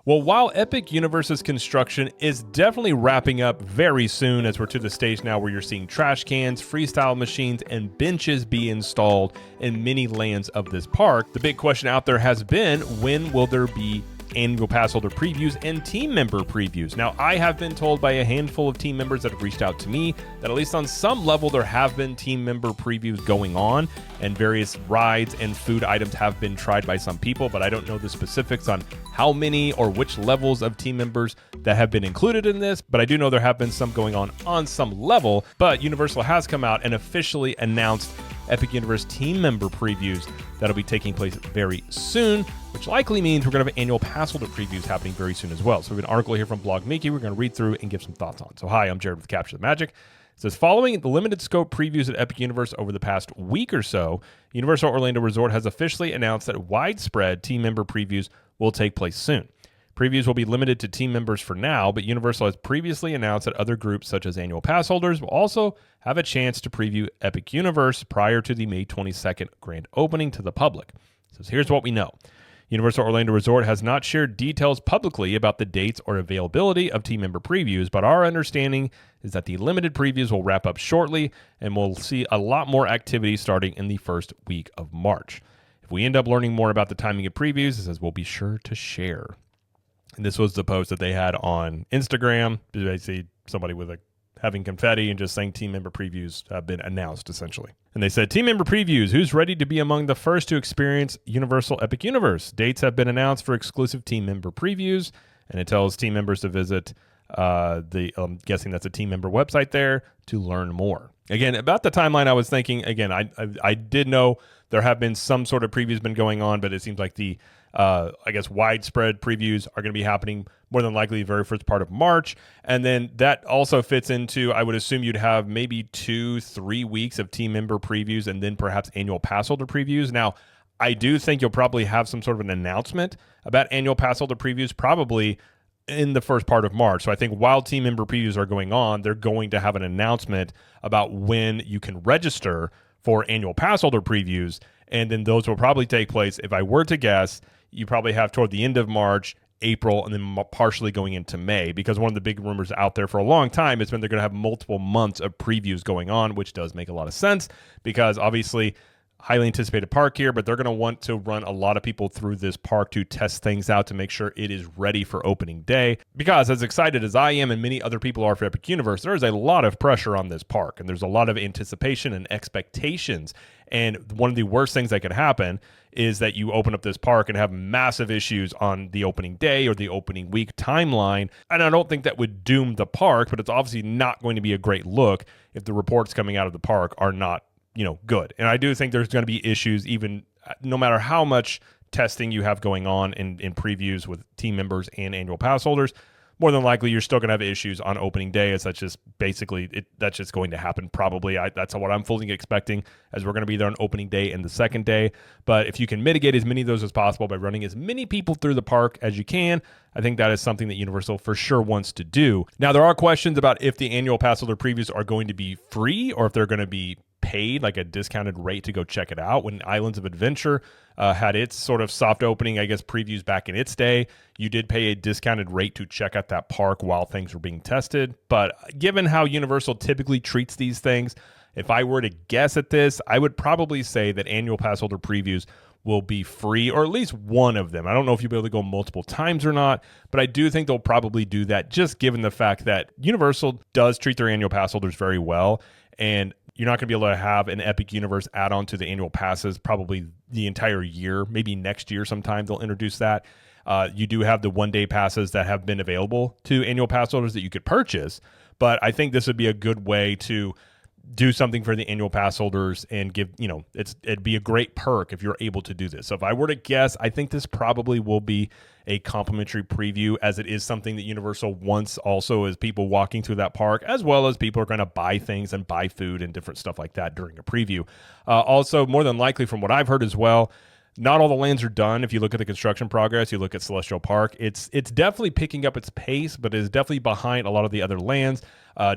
Well, while Epic Universe's construction is definitely wrapping up very soon, as we're to the stage now where you're seeing trash cans, freestyle machines, and benches be installed in many lands of this park, the big question out there has been, when will there be Annual Passholder Previews and team member previews? Now, I have been told by a handful of team members that have reached out to me that at least on some level there have been team member previews going on, and various rides and food items have been tried by some people, but I don't know the specifics on how many or which levels of team members that have been included in this, but I do know there have been some going on some level. But Universal has come out and officially announced Epic Universe team member previews that'll be taking place very soon, which likely means we're going to have annual Passholder previews happening very soon as well. So we have an article here from Blog Mickey we're going to read through and give some thoughts on. So hi, I'm Jared with Capture the Magic. It says, following the limited scope previews at Epic Universe over the past week or so, Universal Orlando Resort has officially announced that widespread team member previews will take place soon. Previews will be limited to team members for now, but Universal has previously announced that other groups such as Annual Passholders will also have a chance to preview Epic Universe prior to the May 22nd grand opening to the public. So here's what we know. Universal Orlando Resort has not shared details publicly about the dates or availability of team member previews, but our understanding is that the limited previews will wrap up shortly, and we'll see a lot more activity starting in the first week of March. If we end up learning more about the timing of previews, it says we'll be sure to share. And this was the post that they had on Instagram. Basically, somebody with having confetti and just saying team member previews have been announced, essentially. And they said, team member previews, who's ready to be among the first to experience Universal Epic Universe? Dates have been announced for exclusive team member previews, and it tells team members to visit I'm guessing that's a team member website there to learn more. Again, about the timeline, I was thinking, again, I did know there have been some sort of previews been going on, but it seems like the widespread previews are going to be happening more than likely the very first part of March. And then that also fits into, I would assume you'd have maybe 2-3 weeks of team member previews and then perhaps annual passholder previews. Now, I do think you'll probably have some sort of an announcement about annual passholder previews probably in the first part of March. So I think while team member previews are going on, they're going to have an announcement about when you can register for annual passholder previews. And then those will probably take place, if I were to guess, you probably have toward the end of March, April, and then partially going into May, because one of the big rumors out there for a long time has been they're going to have multiple months of previews going on, which does make a lot of sense because obviously highly anticipated park here, but they're going to want to run a lot of people through this park to test things out to make sure it is ready for opening day. Because as excited as I am and many other people are for Epic Universe, there is a lot of pressure on this park, and there's a lot of anticipation and expectations. And one of the worst things that could happen is that you open up this park and have massive issues on the opening day or the opening week timeline. And I don't think that would doom the park, but it's obviously not going to be a great look if the reports coming out of the park are not good. And I do think there's going to be issues even no matter how much testing you have going on in previews with team members and annual pass holders. More than likely, you're still going to have issues on opening day, as that's just basically that's just going to happen probably. That's what I'm fully expecting, as we're going to be there on opening day and the second day. But if you can mitigate as many of those as possible by running as many people through the park as you can, I think that is something that Universal for sure wants to do. Now, there are questions about if the annual pass holder previews are going to be free or if they're going to be paid, like a discounted rate to go check it out. When Islands of Adventure had its sort of soft opening, I guess, previews back in its day, you did pay a discounted rate to check out that park while things were being tested. But given how Universal typically treats these things, if I were to guess at this, I would probably say that annual pass holder previews will be free, or at least one of them. I don't know if you'll be able to go multiple times or not, but I do think they'll probably do that, just given the fact that Universal does treat their annual pass holders very well. And you're not going to be able to have an Epic Universe add-on to the annual passes probably the entire year. Maybe next year sometime they'll introduce that. You do have the one-day passes that have been available to annual pass holders that you could purchase, but I think this would be a good way to do something for the annual pass holders and give, it'd be a great perk if you're able to do this. So if I were to guess, I think this probably will be a complimentary preview, as it is something that Universal wants also as people walking through that park, as well as people are going to buy things and buy food and different stuff like that during a preview. Also, more than likely from what I've heard as well, not all the lands are done. If you look at the construction progress, you look at Celestial Park, it's definitely picking up its pace, but it is definitely behind a lot of the other lands.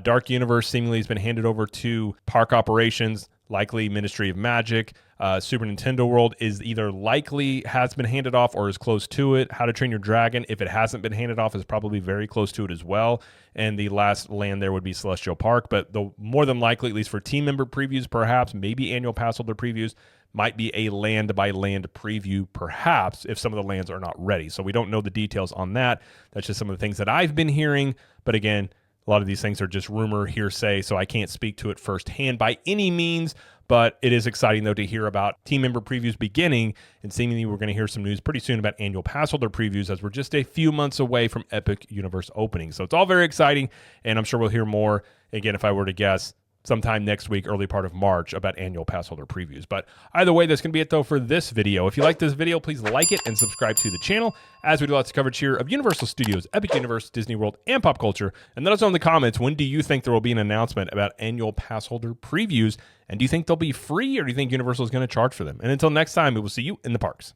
Dark Universe seemingly has been handed over to park operations, likely Ministry of Magic. Super Nintendo World is either likely has been handed off or is close to it. How to Train Your Dragon, if it hasn't been handed off, is probably very close to it as well. And the last land there would be Celestial Park. But the more than likely, at least for team member previews, perhaps, maybe Annual Passholder Previews, might be a land-by-land preview, perhaps, if some of the lands are not ready. So we don't know the details on that. That's just some of the things that I've been hearing. But again, a lot of these things are just rumor, hearsay, so I can't speak to it firsthand by any means. But it is exciting, though, to hear about team member previews beginning, and seemingly we're going to hear some news pretty soon about Annual Passholder Previews, as we're just a few months away from Epic Universe opening. So it's all very exciting, and I'm sure we'll hear more, again, if I were to guess, sometime next week, early part of March, about Annual Passholder Previews. But either way, that's going to be it, though, for this video. If you like this video, please like it and subscribe to the channel, as we do lots of coverage here of Universal Studios, Epic Universe, Disney World, and pop culture. And let us know in the comments, when do you think there will be an announcement about Annual Passholder Previews? And do you think they'll be free, or do you think Universal is going to charge for them? And until next time, we will see you in the parks.